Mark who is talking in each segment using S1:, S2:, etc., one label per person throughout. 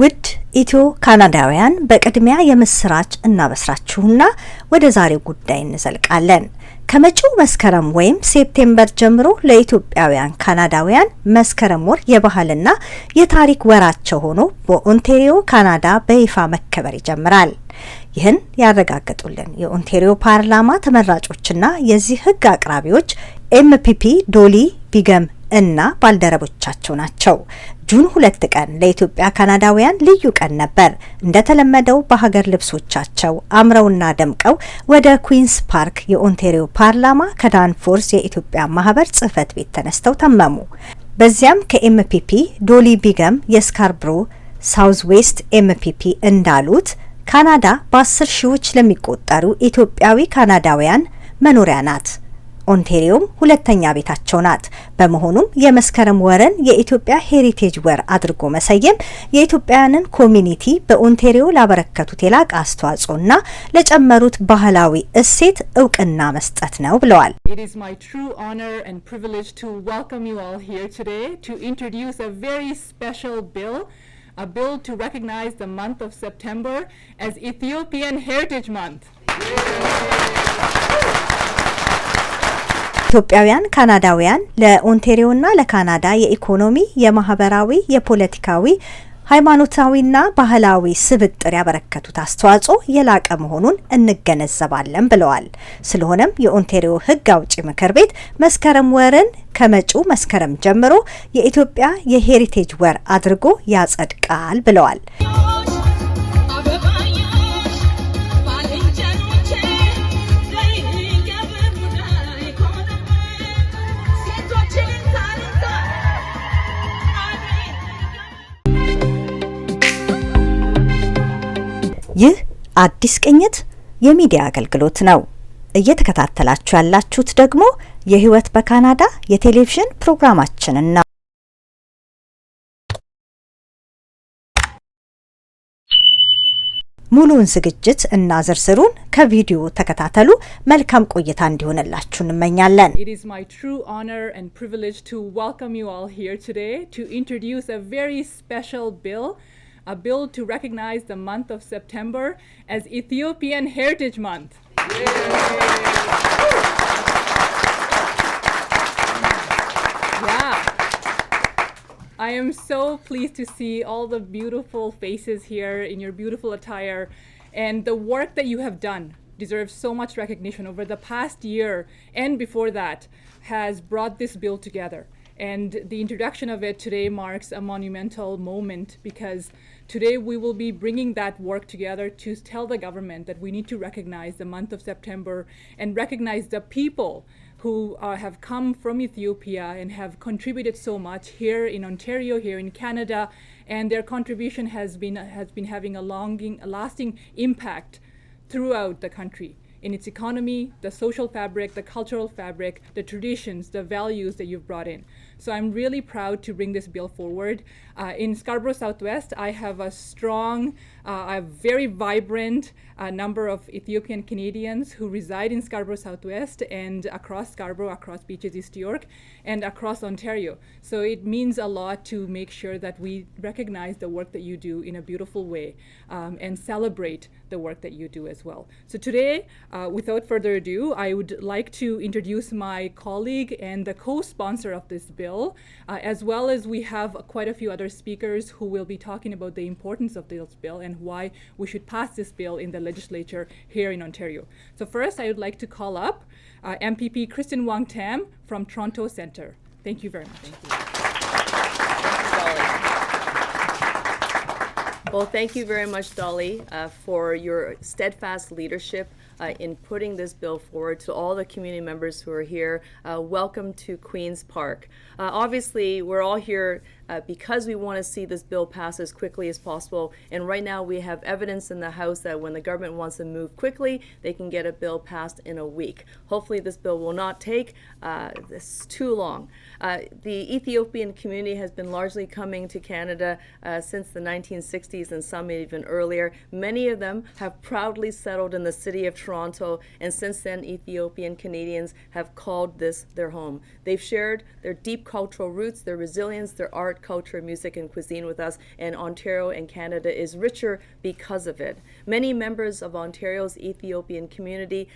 S1: ውድ ኢትዮ ካናዳውያን በቅድሚያ የምስራች እናበስራችሁና ወደ ዛሬው ጉዳይ እንዘልቃለን። ከመጪው መስከረም ወይም ሴፕቴምበር ጀምሮ ለኢትዮጵያውያን ካናዳውያን መስከረም ወር የባህልና የታሪክ ወራቸው ሆኖ በኦንታሪዮ ካናዳ በይፋ መከበር ይጀምራል። ይህን ያረጋገጡልን የኦንታሪዮ ፓርላማ ተመራጮችና የዚህ ህግ አቅራቢዎች ኤምፒፒ ዶሊ ቢገም እና ባልደረቦቻቸው ናቸው። ጁን 2 ቀን ለኢትዮጵያ ካናዳውያን ልዩ ቀን ነበር። እንደተለመደው በሀገር ልብሶቻቸው አምረውና ደምቀው ወደ ኩዊንስ ፓርክ የኦንታሪዮ ፓርላማ ከዳንፎርስ የኢትዮጵያ ማህበር ጽህፈት ቤት ተነስተው ተመሙ። በዚያም ከኤምፒፒ ዶሊ ቢገም የስካርብሮ ሳውዝ ዌስት ኤምፒፒ እንዳሉት ካናዳ በ10 ሺዎች ለሚቆጠሩ ኢትዮጵያዊ ካናዳውያን መኖሪያ ናት። ኦንታሪዮም ሁለተኛ ቤታቸው ናት። በመሆኑም የመስከረም ወርን የኢትዮጵያ ሄሪቴጅ ወር አድርጎ መሰየም የኢትዮጵያውያንን ኮሚኒቲ በኦንታሪዮ ላበረከቱት የላቀ አስተዋጽኦና ለጨመሩት ባህላዊ እሴት እውቅና መስጠት ነው ብለዋል።
S2: It is my true honor and privilege to welcome you all here today to introduce a very special bill, a bill to recognize the month of September as Ethiopian Heritage Month.
S1: ኢትዮጵያውያን ካናዳውያን ለኦንታሪዮና ለካናዳ የኢኮኖሚ፣ የማህበራዊ፣ የፖለቲካዊ፣ ሃይማኖታዊና ባህላዊ ስብጥር ያበረከቱት አስተዋጽኦ የላቀ መሆኑን እንገነዘባለን ብለዋል። ስለሆነም የኦንታሪዮ ህግ አውጪ ምክር ቤት መስከረም ወርን ከመጪው መስከረም ጀምሮ የኢትዮጵያ የሄሪቴጅ ወር አድርጎ ያጸድቃል ብለዋል። ይህ አዲስ ቅኝት የሚዲያ አገልግሎት ነው። እየተከታተላችሁ ያላችሁት ደግሞ የህይወት በካናዳ የቴሌቪዥን ፕሮግራማችንን ነው። ሙሉውን ዝግጅት እና ዝርዝሩን ከቪዲዮ ተከታተሉ። መልካም ቆይታ እንዲሆንላችሁ እንመኛለን።
S2: It is my true honor and privilege to welcome you all here today to introduce a very special bill, a bill to recognize the month of September as Ethiopian Heritage Month. Yeah. I am so pleased to see all the beautiful faces here in your beautiful attire, and the work that you have done deserves so much recognition over the past year and before that has brought this bill together. And the introduction of it today marks a monumental moment because today we will be bringing that work together to tell the government that we need to recognize the month of September and recognize the people who have come from Ethiopia and have contributed so much here in Ontario, here in Canada, and their contribution has been having a lasting impact throughout the country. In its economy, the social fabric, the cultural fabric, the traditions, the values that you've brought in. So I'm really proud to bring this bill forward. In Scarborough Southwest, I have a strong, a very vibrant number of Ethiopian Canadians who reside in Scarborough Southwest and across Scarborough, across Beaches, East York, and across Ontario. So it means a lot to make sure that we recognize the work that you do in a beautiful way and celebrate the work that you do as well. So today, without further ado, I would like to introduce my colleague and the co-sponsor of this bill, as well as we have quite a few other speakers who will be talking about the importance of this bill and why we should pass this bill in the legislature here in Ontario. So first, I would like to call up MPP Kristen Wong Tam from Toronto Centre. Thank you very much.
S3: Thank you. Well, thank you very much, Dolly, for your steadfast leadership in putting this bill forward. To all the community members who are here, welcome to Queen's Park. Obviously, we're all here because we want to see this bill pass as quickly as possible. And right now we have evidence in the House that when the government wants to move quickly, they can get a bill passed in a week. Hopefully this bill will not take this too long. The Ethiopian community has been largely coming to Canada since the 1960s and some even earlier. Many of them have proudly settled in the city of Toronto Toronto, and since then, Ethiopian Canadians have called this their home. They've shared their deep cultural roots, their resilience, their art, culture, music, and cuisine with us, and Ontario and Canada is richer because of it. Many members of Ontario's Ethiopian community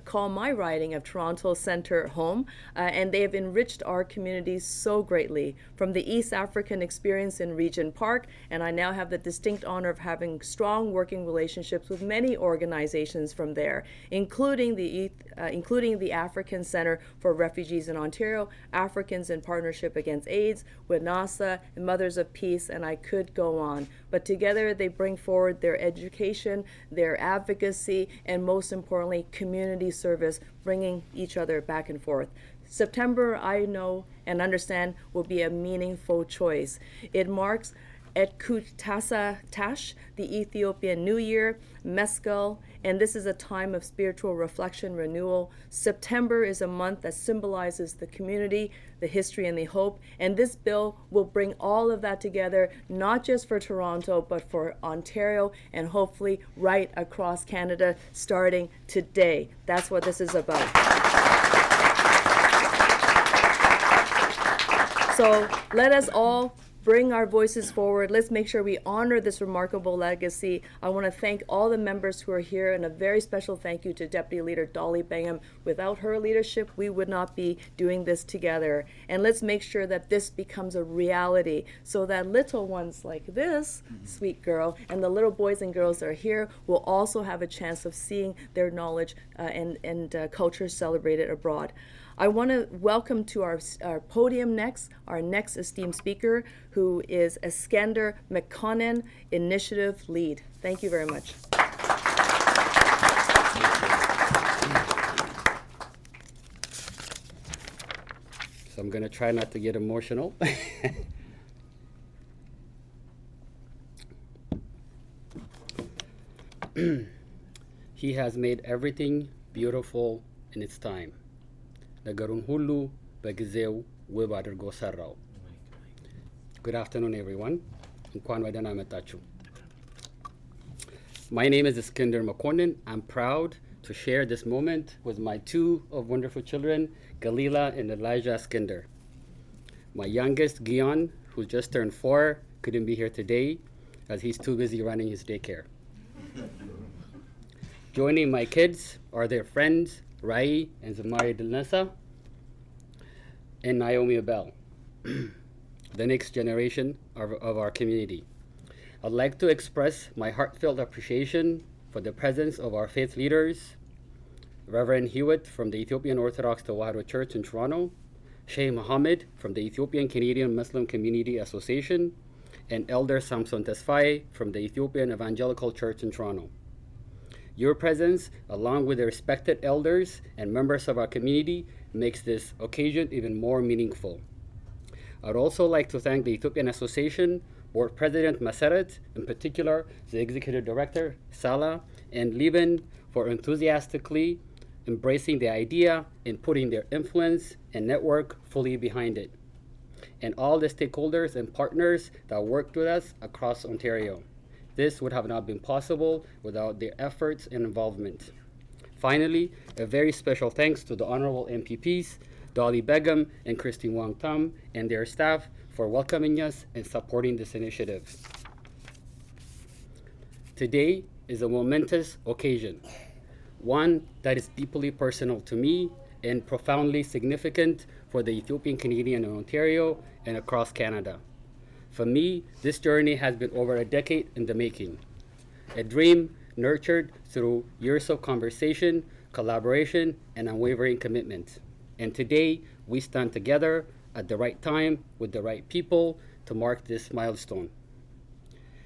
S3: call my riding of Toronto Centre home, and they have enriched our community so greatly. From the East African experience in Regent Park, and I now have the distinct honor of having strong working relationships with many organizations from there, including the African Centre for Refugees in Ontario, Africans in Partnership Against AIDS, WNASA, and Mothers of Peace, and I could go on. But together they bring forward their education, their advocacy, and most importantly, community service, bringing each other back and forth. September, I know and understand, will be a meaningful choice. It marks Etkutasa Tash, the Ethiopian New Year, Meskel, and this is a time of spiritual reflection, renewal. September is a month that symbolizes the community, the history, and the hope, and this bill will bring all of that together, not just for Toronto, but for Ontario, and hopefully right across Canada, starting today. That's what this is about. So let us all bring our voices forward. Let's make sure we honor this remarkable legacy. I want to thank all the members who are here, and a very special thank you to Deputy Leader Dolly Bingham. Without her leadership, we would not be doing this together. And let's make sure that this becomes a reality so that little ones like this sweet girl and the little boys and girls that are here will also have a chance of seeing their knowledge and culture celebrated abroad. I want to welcome to our podium next, our next esteemed speaker, who is Iskender McConnell, Initiative Lead. Thank you very much.
S4: So I'm going to try not to get emotional. He has made everything beautiful in its time. ነገሩን ሁሉ በጊዜው ውብ አድርጎ ሰራው። Good afternoon, everyone. እንኳን ወደና መጣችሁ። My name is Iskender McConnell. I'm proud to share this moment with my two wonderful children, Galila and Elijah Iskender. My youngest, Gion, who just turned 4, couldn't be here today as he's too busy running his daycare. Joining my kids are their friends, Rai and Zamari Dilnesa, and Naomi Abel, the next generation of our community. I'd like to express my heartfelt appreciation for the presence of our faith leaders, Reverend Hewitt from the Ethiopian Orthodox Tewahedo Church in Toronto, Sheikh Mohammed from the Ethiopian Canadian Muslim Community Association, and Elder Samson Tesfaye from the Ethiopian Evangelical Church in Toronto. Your presence, along with the respected elders and members of our community, makes this occasion even more meaningful. I'd also like to thank the Ethiopian Association, Board President Maseret, in particular the Executive Director, Salah, and Liban for enthusiastically embracing the idea and putting their influence and network fully behind it, and all the stakeholders and partners that worked with us across Ontario. This would have not been possible without their efforts and involvement. Finally, a very special thanks to the Honorable MPPs, Dolly Begum and Christine Wong Tam, and their staff for welcoming us and supporting this initiative. Today is a momentous occasion, one that is deeply personal to me and profoundly significant for the Ethiopian Canadian in Ontario and across Canada. For me, this journey has been over a decade in the making, a dream nurtured through years of conversation, collaboration, and unwavering commitment. And today, we stand together at the right time with the right people to mark this milestone.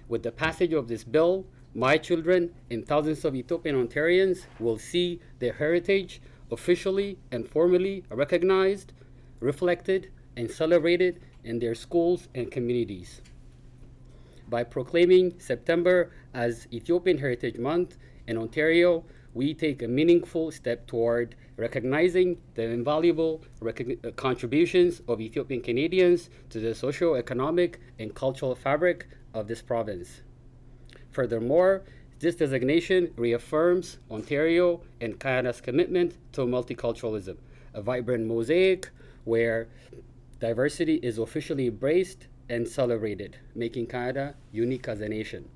S4: With the passage of this bill, my children and thousands of Ethiopian Ontarians will see their heritage officially and formally recognized, reflected, and celebrated in their schools and communities. By proclaiming September as Ethiopian Heritage Month in Ontario, we take a meaningful step toward recognizing the invaluable contributions of Ethiopian Canadians to the socio-economic and cultural fabric of this province. Furthermore, This designation reaffirms Ontario and Canada's commitment to multiculturalism, a vibrant mosaic where diversity is officially embraced and celebrated, making Canada unique as a nation.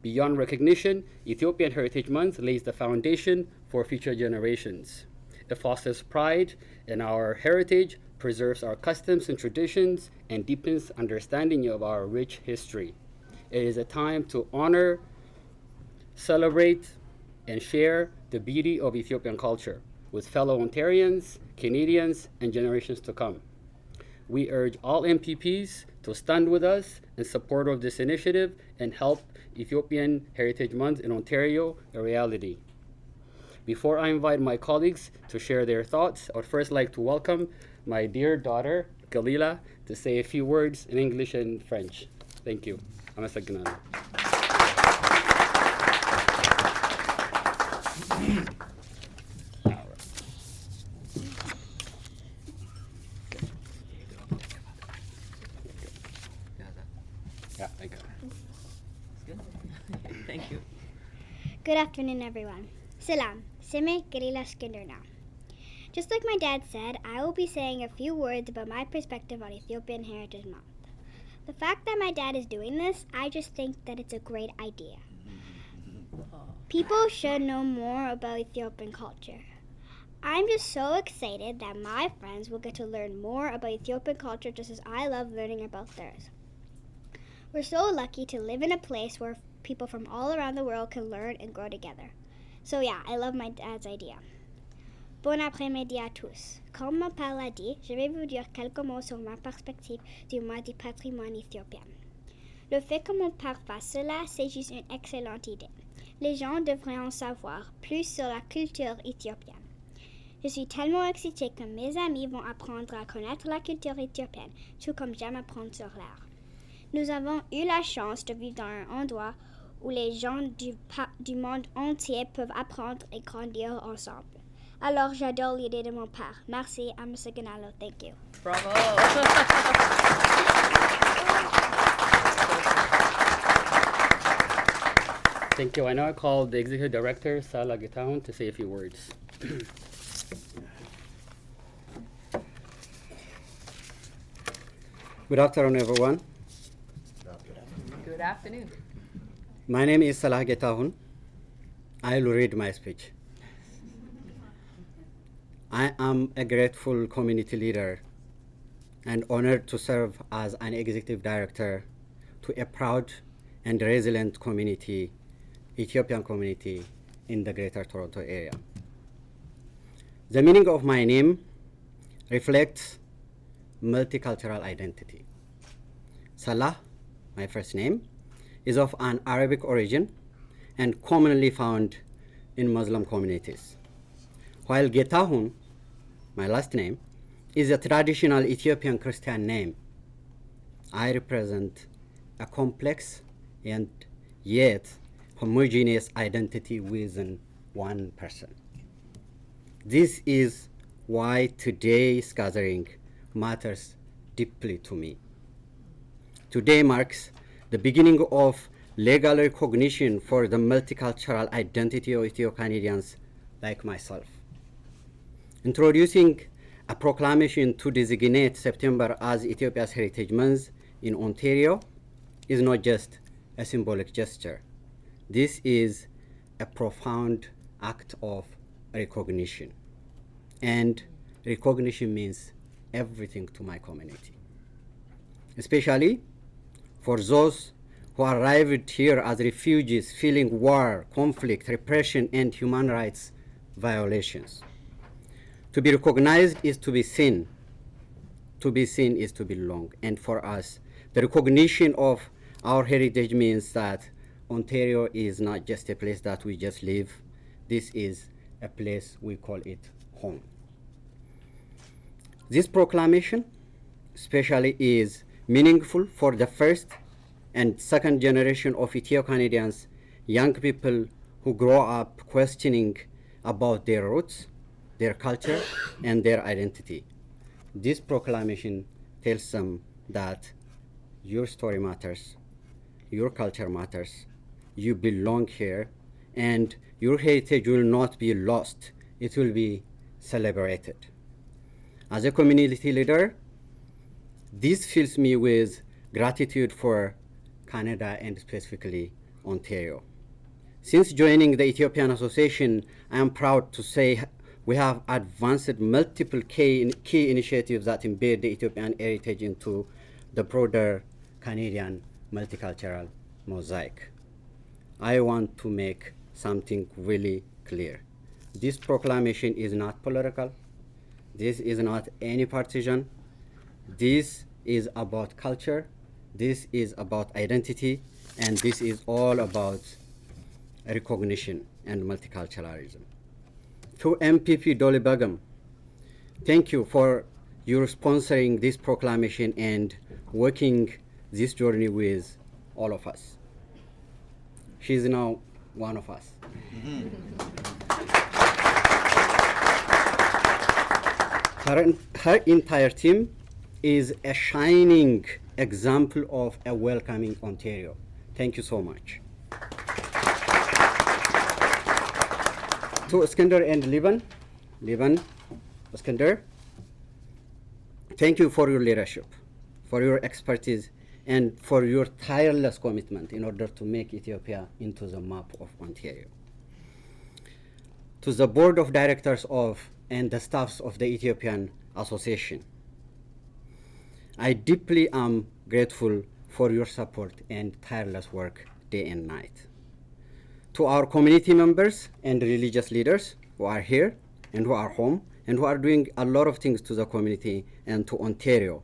S4: Beyond recognition, Ethiopian Heritage Month lays the foundation for future generations. It fosters pride in our heritage, preserves our customs and traditions, and deepens understanding of our rich history. It is a time to honor, celebrate, and share the beauty of Ethiopian culture with fellow Ontarians, Canadians, and generations to come. We urge all MPPs to stand with us in support of this initiative and help Ethiopian Heritage Month in Ontario a reality. Before I invite my colleagues to share their thoughts, I would first like to welcome my dear daughter, Galila, to say a few words in English and French. Thank you. አመሰግናለሁ። Yeah, thank you.
S3: Thank you.
S5: Good afternoon, everyone. Salam. Sime Galila Skinderna. Just like my dad said, I will be saying a few words about my perspective on Ethiopian Heritage Month. The fact that my dad is doing this, I just think that it's a great idea. People should know more about Ethiopian culture. I'm just so excited that my friends will get to learn more about Ethiopian culture just as I love learning about theirs. We're so lucky to live in a place where people from all around the world can learn and grow together. So yeah, I love my dad's idea. Bon après-midi à tous. Comme mon père l'a dit, je vais vous dire quelques mots sur ma perspective du mois du patrimoine éthiopien. Le fait que mon père fasse cela, c'est juste une excellente idée. Les gens devraient en savoir plus sur la culture éthiopienne. Je suis tellement excitée que mes amis vont apprendre à connaître la culture éthiopienne, tout comme j'aime apprendre sur l'art. Nous avons eu la chance de vivre dans un endroit où les gens du monde entier peuvent apprendre et grandir ensemble. Alors, j'adore l'idée de mon père. Merci, Amasaganalo. Thank you.
S3: Bravo.
S4: Thank you. I now call the Executive Director, Salah Getaun, to say a few words. Good afternoon, everyone.
S3: Good afternoon.
S4: My name is Salah Getahun. I will read my speech. I am a grateful community leader and honored to serve as an executive director to a proud and resilient community, Ethiopian community in the Greater Toronto Area. The meaning of my name reflects multicultural identity. Salah, my first name, is of an Arabic origin and commonly found in Muslim communities, while Getahun, my last name, is a traditional Ethiopian Christian name. I represent a complex and yet homogeneous identity within one person. This is why today's gathering matters deeply to me. Today marks the beginning of legal recognition for the multicultural identity of Ethio-Canadians like myself. Introducing a proclamation to designate September as Ethiopia's Heritage Month in Ontario is not just a symbolic gesture. This is a profound act of recognition. And recognition means everything to my community, especially for those who arrived here as refugees feeling war, conflict, repression, and human rights violations. To be recognized is to be seen. To be seen is to belong. And for us, the recognition of our heritage means that Ontario is not just a place that we just live. This is a place we call it home. This proclamation especially is meaningful for the first and second generation of Ethio-Canadians, young people who grow up questioning about their roots, their culture, and their identity. This proclamation tells them that your story matters, your culture matters,
S6: you belong here, and your heritage will not be lost. It will be celebrated. As a community leader, this fills me with gratitude for Canada and specifically Ontario. Since joining the Ethiopian Association, I am proud to say we have advanced multiple key initiatives that embed the Ethiopian heritage into the broader Canadian multicultural mosaic. I want to make something really clear. This proclamation is not political. This is not any partisan. This is about culture. This is about identity. And this is all about recognition and multiculturalism. To MPP Dolly Begum, thank you for your sponsoring this proclamation and working this journey with all of us. She is now one of us. Her entire team is a shining example of a welcoming Ontario. Thank you so much. To Iskander and Liban, Iskander, thank you for your leadership, for your expertise, and for your tireless commitment in order to make Ethiopia into the map of Ontario. To the board of directors of and the staffs of the Ethiopian Association, I deeply am grateful for your support and tireless work day and night. To our community members and religious leaders who are here and who are home and who are doing a lot of things to the community and to Ontario,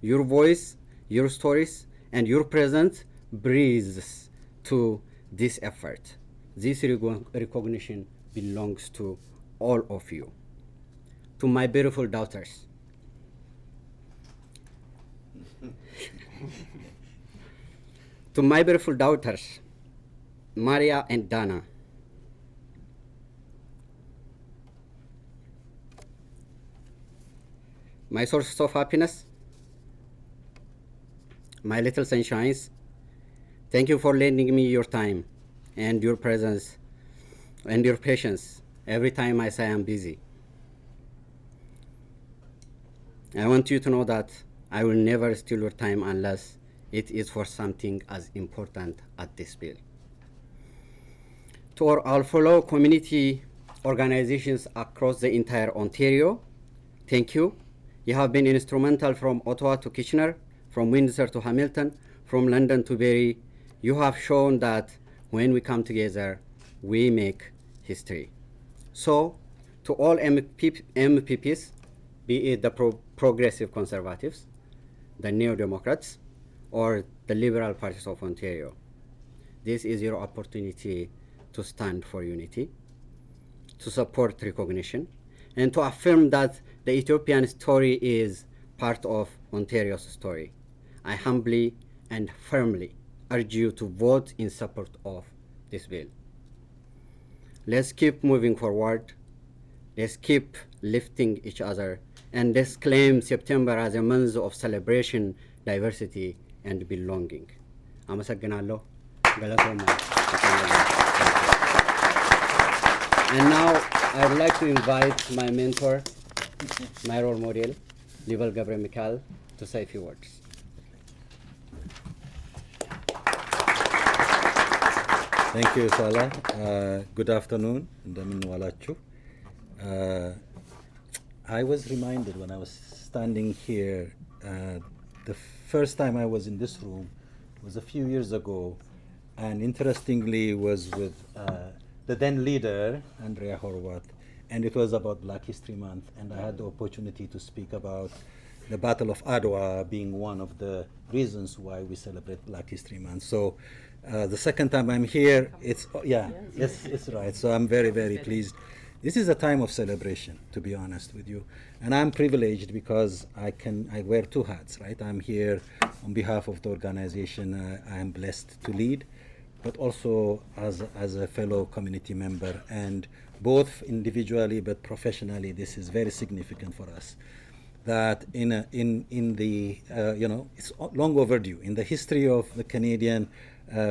S6: your voice, your stories, and your presence breathes to this effort. This recognition belongs to all of you. To my beautiful daughters, to my beautiful daughters, Maria and Dana, my sources of happiness, my little sunshines, thank you for lending me your time and your presence and your patience every time I say I'm busy. I want you to know that I will never steal your time unless it is for something as important as this bill. To our fellow community organizations across the entire Ontario, thank you. You have been instrumental from Ottawa to Kitchener, from Windsor to Hamilton, from London to Barrie. You have shown that when we come together, we make history. So, to all MPPs, be it the progressive conservatives, the neo-democrats, or the liberal parties of Ontario, this is your opportunity to stand for unity, to support recognition, and to affirm that the Ethiopian story is part of Ontario's story. I humbly and firmly urge you to vote in support of this bill. Let's keep moving forward. Let's keep lifting each other, and let's claim September as a month of celebration, diversity, and belonging. አመሰግናለሁ። And now I would like to invite my mentor, my role model, Lival Gabriel Mikhail, to say a few words.
S7: Thank you, Salah. Good afternoon. I was reminded when I was standing here, the first time I was in this room was a few years ago, and interestingly was with the then leader, Andrea Horwath, and it was about Black History Month, and I had the opportunity to speak about the Battle of Adwa being one of the reasons why we celebrate Black History Month. So the second time I'm here, yes, it's right. So I'm very, very pleased. This is a time of celebration, to be honest with you. And I'm privileged because I wear two hats, right? I'm here on behalf of the organization I am blessed to lead, but also as a fellow community member. And both individually but professionally, this is very significant for us. That in the, it's long overdue. In the history of the Canadian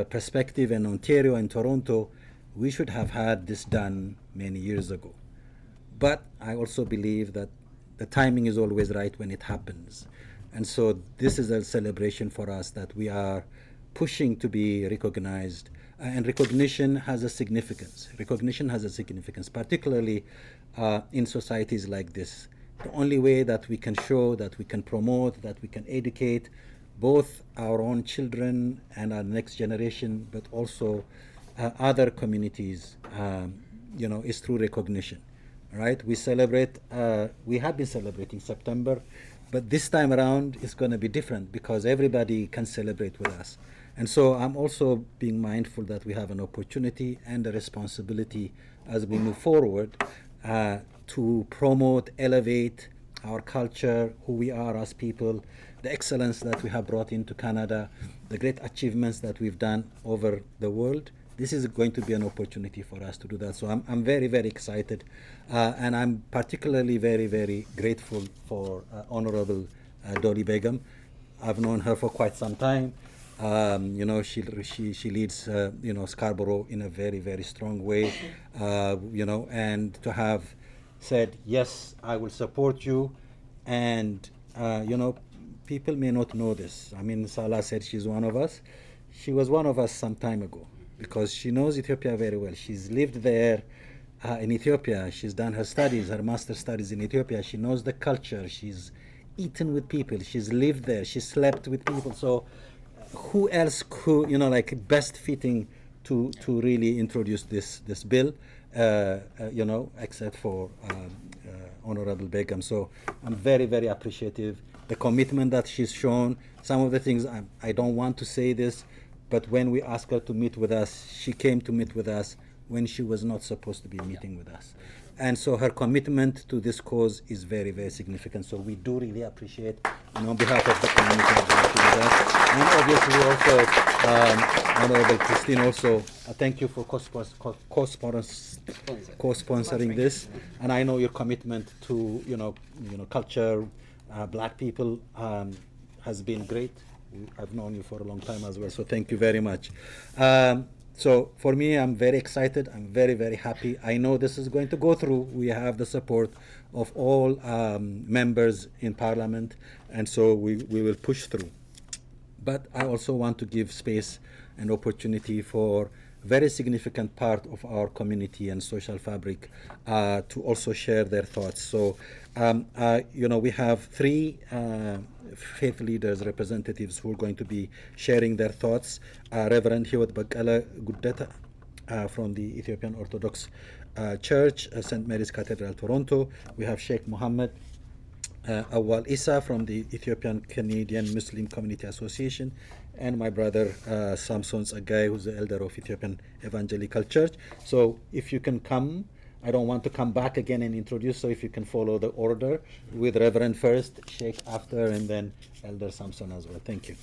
S7: perspective in Ontario and Toronto, we should have had this done many years ago. But I also believe that the timing is always right when it happens. And so this is a celebration for us that we are pushing to be recognized. And recognition has a significance. Recognition has a significance, particularly in societies like this. The only way that we can show, that we can promote, that we can educate both our own children and our next generation, but also other communities, is through recognition. Right? We celebrate, we have been celebrating September, but this time around it's going to be different because everybody can celebrate with us. And so I'm also being mindful that we have an opportunity and a responsibility as we move forward to promote, elevate our culture, who we are as people, the excellence that we have brought into Canada, the great achievements that we've done over the world. This is going to be an opportunity for us to do that. So I'm very, very excited. And I'm particularly very, very grateful for Honorable Dolly Begum. I've known her for quite some time. She leads, Scarborough in a very, very strong way, and to have said, yes, I will support you. And, people may not know this. I mean, Salah said she's one of us. She was one of us some time ago because she knows Ethiopia very well. She's lived there in Ethiopia. She's done her studies, her master's studies in Ethiopia. She knows the culture. She's eaten with people. She's lived there. She slept with people. So who else could, best fitting to really introduce this bill, except for Honorable Begum. So I'm very, very appreciative. The commitment that she's shown, some of the things, I don't want to say this, but when we asked her to meet with us, she came to meet with us when she was not supposed to be meeting with us. And so her commitment to this cause is very, very significant. So we do really appreciate, on behalf of the community, with us. And obviously also, Honorable Christine, also, thank you for co-sponsoring this. And I know your commitment to, culture, black people has been great. I've known you for a long time as well, so thank you very much. So for me, I'm very excited. I'm very, very happy. I know this is going to go through. We have the support of all members in Parliament, and so we will push through. But I also want to give space and opportunity for a very significant part of our community and social fabric to also share their thoughts. So, we have three faith leaders, representatives who are going to be sharing their thoughts. Reverend Hiwat Bakala Guddeta from the Ethiopian Orthodox Church, St. Mary's Cathedral, Toronto. We have Sheikh Mohammed Awal Isa from the Ethiopian Canadian Muslim Community Association, and my brother Samson Tsagay, who's the elder of Ethiopian Evangelical Church. So if you can come, I don't want to come back again and introduce, so if you can follow the order with Reverend first, Sheikh after, and then Elder Samson as well. Thank you.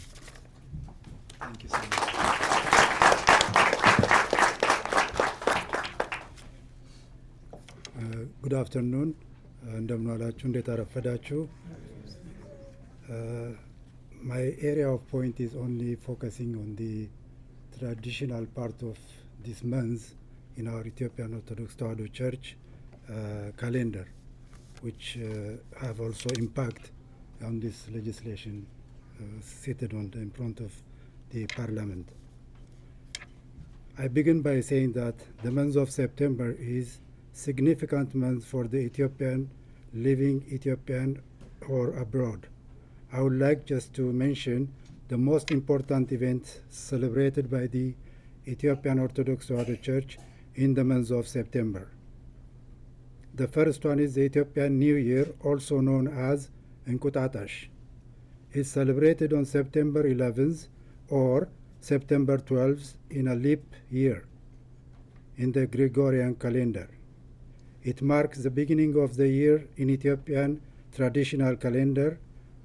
S8: Thank you so much. Good afternoon. እንደምን ዋላችሁ? እንዴት አረፈዳችሁ? My area of point is only focusing on the traditional part of this month in our Ethiopian Orthodox Tewahedo Church calendar, which have also impact on this legislation seated in front of the Parliament. I begin by saying that the month of September is significant month for the Ethiopian living Ethiopian or abroad. I would like just to mention the most important events celebrated by the Ethiopian Orthodox Tewahedo Church in the month of September. The first one is the Ethiopian New Year, also known as Enqutatash. It's celebrated on September 11th or September 12th in a leap year in the Gregorian calendar. It marks the beginning of the year in Ethiopian traditional calendar,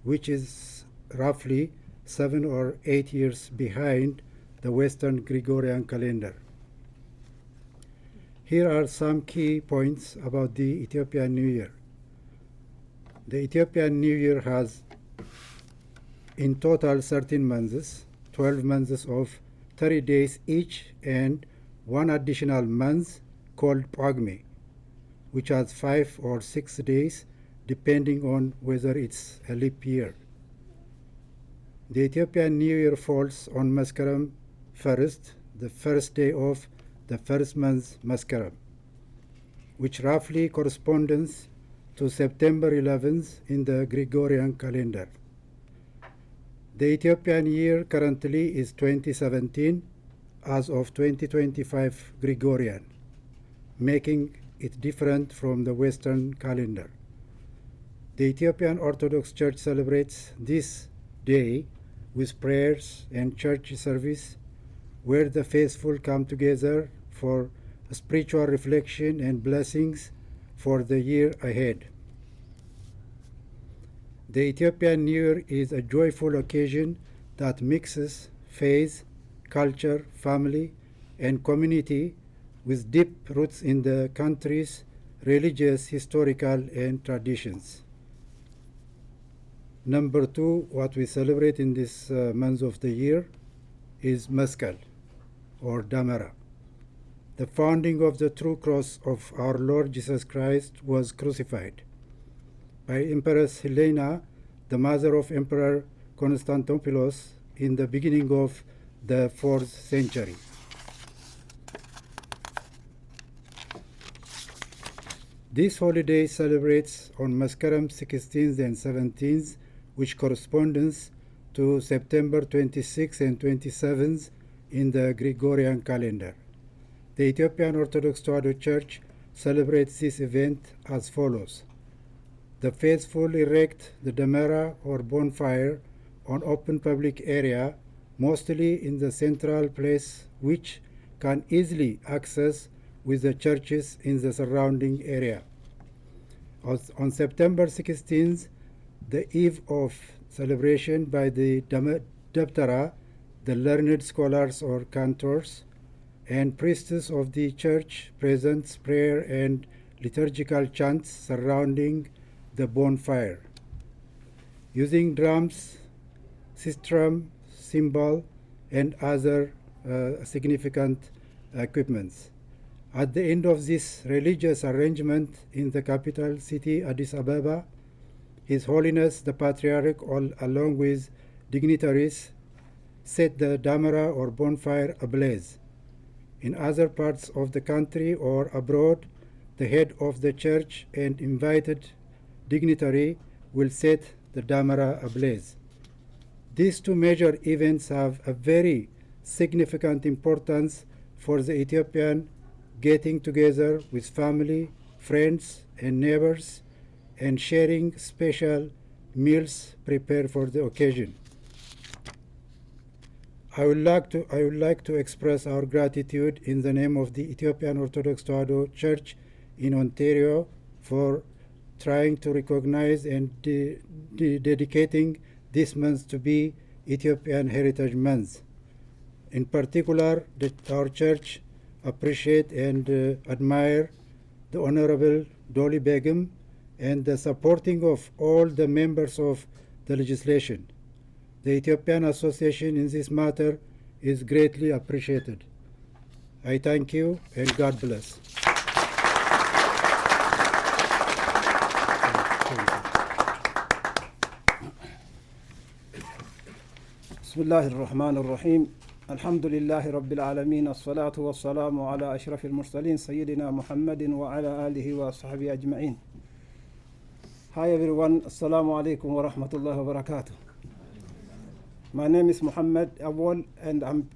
S8: which is roughly 7 or 8 years behind the Western Gregorian calendar. Here are some key points about the Ethiopian New Year. The Ethiopian New Year has in total 13 months, 12 months of 30 days each and one additional month called Pagme, which has 5 or 6 days depending on whether it's a leap year. The Ethiopian New Year falls on Meskerem 1st, the first day of the first month Meskerem, which roughly corresponds to September 11th in the Gregorian calendar. The Ethiopian year currently is 2017 as of 2025 Gregorian, making it different from the Western calendar. The Ethiopian Orthodox Church celebrates this day with prayers and church service where the faithful come together for spiritual reflection and blessings for the year ahead. The Ethiopian New Year is a joyful occasion that mixes faith, culture, family, and community with deep roots in the country's religious, historical, and traditions. Number 2, what we celebrate in this month of the year is Meskel, or Damara. The founding of the true cross of our Lord Jesus Christ was crucified by Empress Helena, the mother of Emperor Constantinople, in the beginning of the 4th century. This holiday celebrates on Meskerem 16th and 17th, which corresponds to September 26th and 27th in the Gregorian calendar. The Ethiopian Orthodox Tewahedo Church celebrates this event as follows. The faithful erect the Damera or bonfire on open public area, mostly in the central place which can easily access with the churches in the surrounding area. On September 16th, the eve of celebration by the Daptara, the learned scholars or cantors, and priests of the church presents prayer and liturgical chants surrounding the bonfire, using drums, sistrum, cymbal, and other significant equipments. At the end of this religious arrangement in the capital city, Addis Ababa, His Holiness the Patriarch, along with dignitaries, set the Damara or bonfire ablaze. In other parts of the country or abroad, the head of the church and invited dignitary will set the Damara ablaze. These two major events have a very significant importance for the Ethiopian getting together with family, friends, and neighbors and sharing special meals prepared for the occasion. I would like to express our gratitude in the name of the Ethiopian Orthodox Tewahedo Church in Ontario for trying to recognize and dedicating this month to be Ethiopian Heritage Month. In particular, our church appreciate and admire the Honorable Dolly Begum and the supporting of all the members of the legislation. The Ethiopian Association in this matter is greatly appreciated. I thank you and God bless.
S9: بسم الله الرحمن الرحيم الحمد لله رب العالمين الصلاة والسلام على أشرف المرسلين سيدنا محمد وعلى آله وصحبه أجمعين. Hi everyone, Assalamu alaikum wa rahmatullahi wa barakatuh. My name is Muhammad Awal and I'm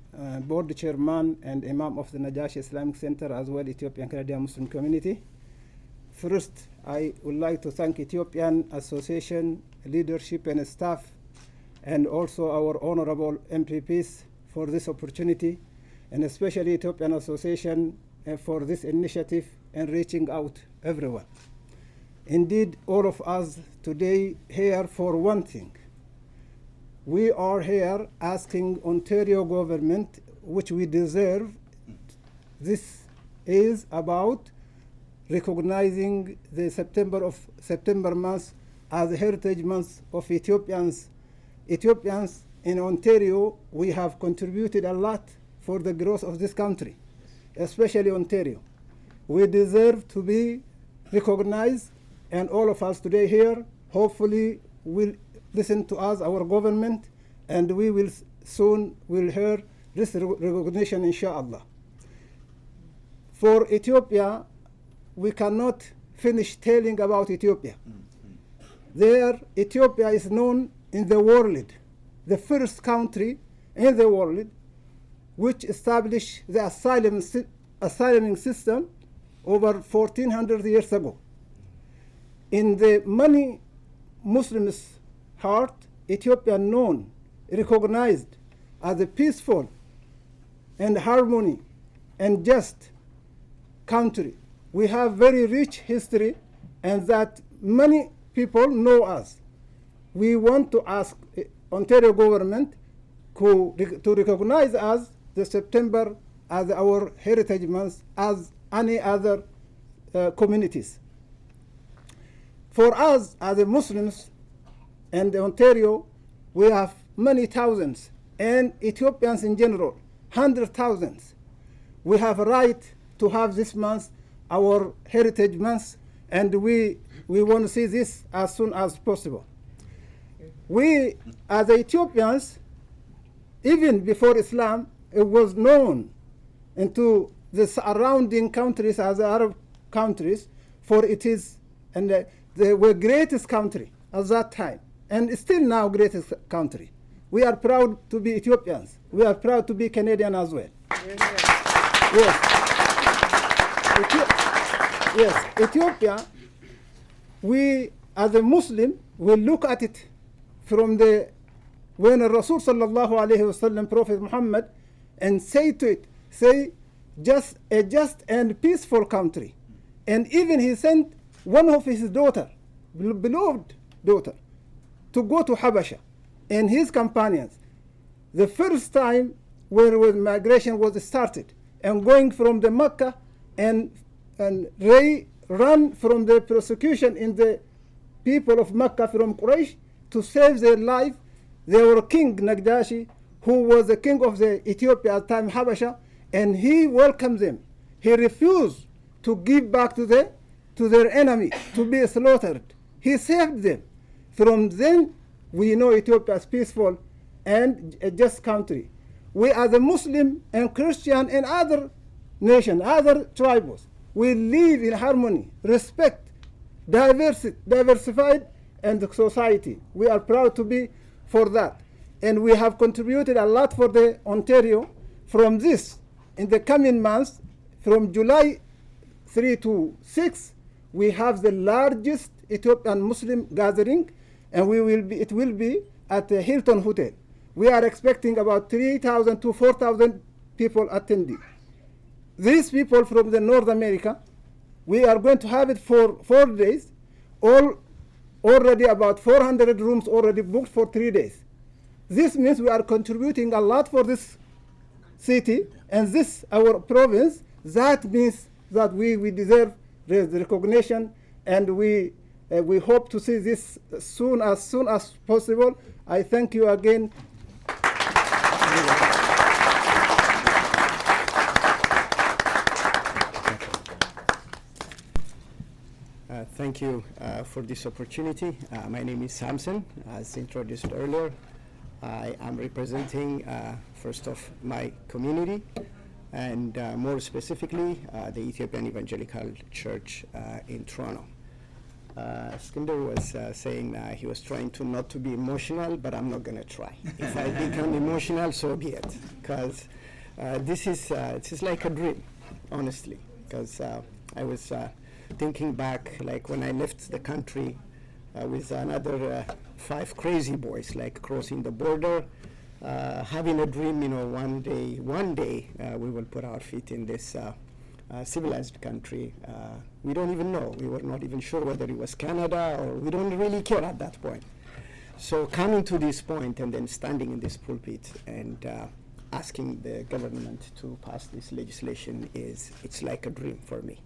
S9: board chairman and imam of the Najashi Islamic Center as well Ethiopian Canadian Muslim community. First, I would like to thank Ethiopian Association leadership and staff and also our honorable MPPs for this opportunity, and especially Ethiopian Association for this initiative and reaching out everyone. Indeed, all of us today here for one thing. We are here asking Ontario government, which we deserve. This is about recognizing the September month as a heritage month of Ethiopians. Ethiopians in Ontario, we have contributed a lot for the growth of this country, especially Ontario. We deserve to be recognized, and all of us today here hopefully will listen to us, our government, and we will soon will hear this recognition, inshallah. For Ethiopia, we cannot finish telling about Ethiopia. There, Ethiopia is known in the world, the first country in the world which established the asylum system over 1400 years ago. In the many Muslims' heart, Ethiopia known, recognized as a peaceful and harmony and just country. We have very rich history, and that many people know us. We want to ask Ontario government to recognize us the September as our Heritage Month as any other communities. For us as Muslims and Ontario, we have many thousands, and Ethiopians in general, 100,000. We have a right to have this month, our Heritage Month, and we want to see this as soon as possible. We, as Ethiopians, even before Islam, it was known into the surrounding countries as Arab countries, for it is, and they were greatest country at that time, and still now greatest country. We are proud to be Ethiopians. We are proud to be Canadian as well. Yes. Yes, Ethiopia, we as a Muslim will look at it from the, when Rasul sallallahu alayhi wasallam, Prophet Muhammad, and say to it, say, just a just and peaceful country. And even he sent one of his daughter, beloved daughter, to go to Habasha and his companions. The first time when migration was started, and going from the Mecca, and they run from the persecution in the people of Mecca from Quraysh to save their life. They were King Nagdashi, who was the king of the Ethiopia at the time, Habasha, and he welcomed them. He refused to give back to their enemy, to be slaughtered. He saved them. From then, we know Ethiopia is peaceful and a just country. We as a Muslim and Christian and other nations, other tribes, we live in harmony, respect, diversified and society. We are proud to be for that. And we have contributed a lot for the Ontario. From this, in the coming months, from July 3 to 6, we have the largest Ethiopian Muslim gathering, and it will be at the Hilton Hotel. We are expecting about 3,000 to 4,000 people attending. These people from the North America, we are going to have it for 4 days, already about 400 rooms already booked for 3 days. This means we are contributing a lot for this city and this our province. That means that we deserve the recognition, and we hope to see this as soon as possible. I thank you again.
S10: Thank you for this opportunity. My name is Samson, as introduced earlier. I am representing, first off, my community, and more specifically, the Ethiopian Evangelical Church in Toronto. Skinder was saying he was trying to not to be emotional, but I'm not going to try. If I become emotional, so be it, because this is like a dream, honestly, because I was thinking back, like when I left the country with another 5 crazy boys, like crossing the border, having a dream, one day we will put our feet in this civilized country. We don't even know. We were not even sure whether it was Canada, or we don't really care at that point. So coming to this point and then standing in this pulpit and asking the government to pass this legislation it's like a dream for me.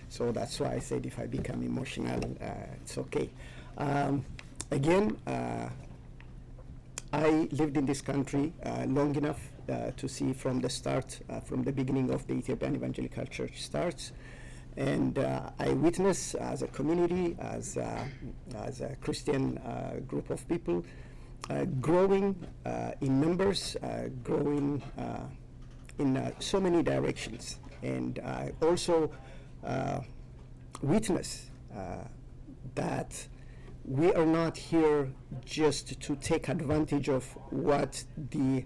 S10: So that's why I said if I become emotional, it's okay. Again, I lived in this country long enough to see from the start, from the beginning of the Ethiopian Evangelical Church starts. And I witness as a community, as a Christian group of people, growing in numbers, growing in so many directions. And I also witness that we are not here just to take advantage of what the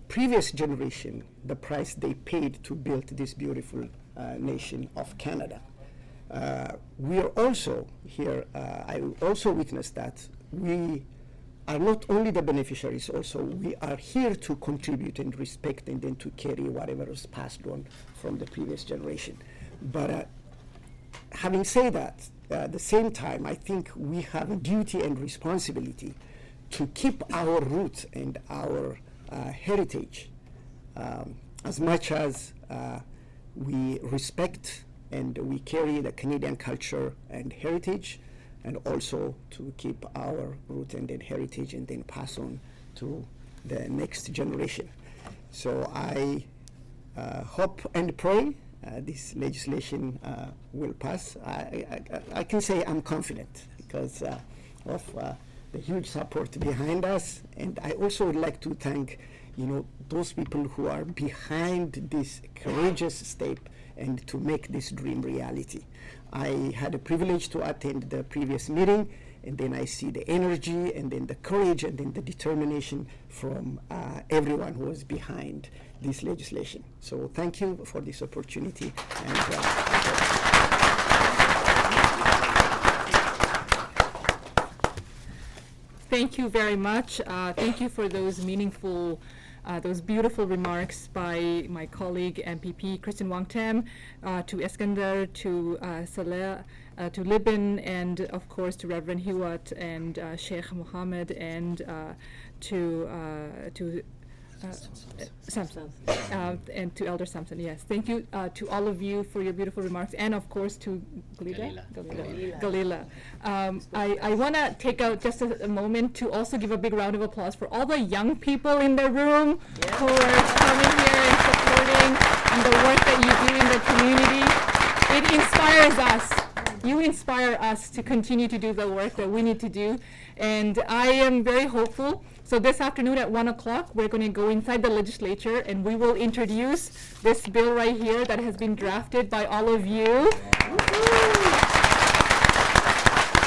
S10: previous generation, the price they paid to build this beautiful nation of Canada. We are also here, I also witness that we are not only the beneficiaries, also we are here to contribute and respect and then to carry whatever was passed on from the previous generation. But having said that, at the same time, I think we have a duty and responsibility to keep our roots and our heritage as much as we respect and we carry the Canadian culture and heritage, and also to keep our root and then heritage and then pass on to the next generation. So I hope and pray this legislation will pass. I can say I'm confident because of the huge support behind us, and I also would like to thank those people who are behind this courageous step and to make this dream reality. I had a privilege to attend the previous meeting, and then I see the energy and then the courage and then the determination from everyone who was behind this legislation. So thank you for this opportunity. And,
S2: thank you very much. Thank you for those meaningful, those beautiful remarks by my colleague MPP Kristen Wangtam, to Eskander, to Saleh, to Libin, and of course to Reverend Hewitt and Sheikh Mohammed, and to Samson, and to Elder Samson. Yes, thank you to all of you for your beautiful remarks, and of course to Galila. I want to take out just a moment to also give a big round of applause for all the young people in the room who are coming here and supporting and the work that you do in the community. It inspires us. You inspire us to continue to do the work that we need to do, and I am very hopeful. So this afternoon at 1 o'clock, we're going to go inside the legislature and we will introduce this bill right here that has been drafted by all of you.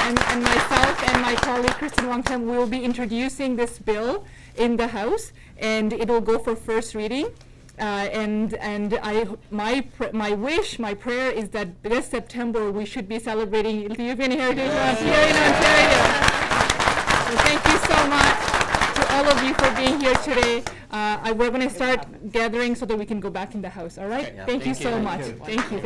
S2: And myself and my colleague Kristen Wangtam will be introducing this bill in the House, and it will go for first reading. My wish, my prayer is that this September we should be celebrating Ethiopian Heritage Month here in Ontario. So thank you so much to all of you for being here today. We're going to start gathering so that we can go back in the House. All right? Thank you so much. Thank you.